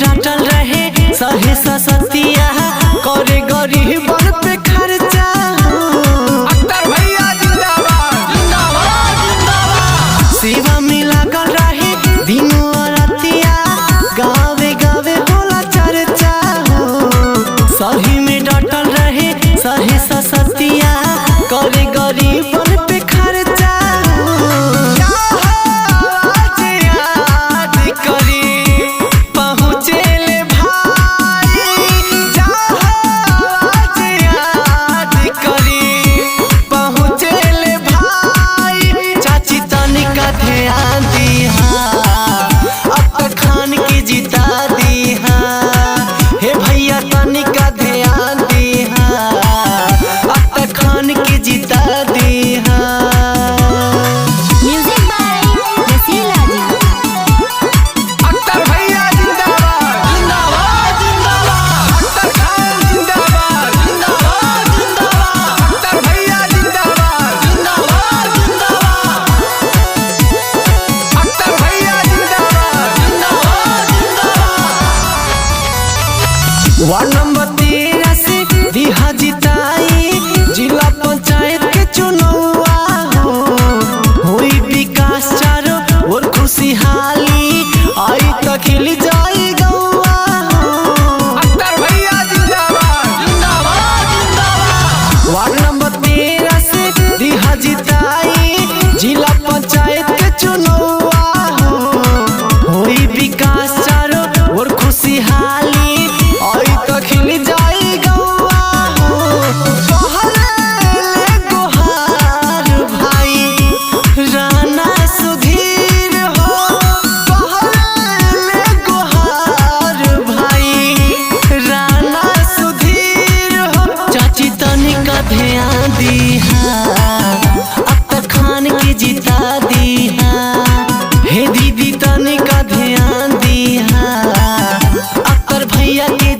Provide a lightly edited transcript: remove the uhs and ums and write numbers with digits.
डांटल रहे सहे ससतिया करे गरीबन पे खर्चा। अख्तर भैया जिंदाबाद जिंदाबाद जिंदाबाद। सेवा में लागल रहे दिनों रातिया गावे गावे होला चर्चा हो। सही में डांटल रहे सहे ससतिया करे गरीबन पे खर्चा। वार्ड नंबर 13 से दिहा जिताई जिला पंचायत के चुनौआ हो। हुई विकास चारों और खुशहाली आई त खिल जाई गौआ हो। अख्तर भैया जिंदाबाद जिंदाबाद जिंदाबाद। वार्ड नंबर 13 से दिहा जिताई जिला पंचायत के चुनौआ हो। हुई विकास चारों और खुशहाली आई तो खिल जाई गौआ हो। कहले गुहार भाई राणा सुधीर हो। कहले गुहार भाई राणा सुधीर हो। चाची तनिका ध्यान दीहा अख्तर खान के जिता दीहा। हे दीदी तनिका ध्यान दीहा अख्तर भैया के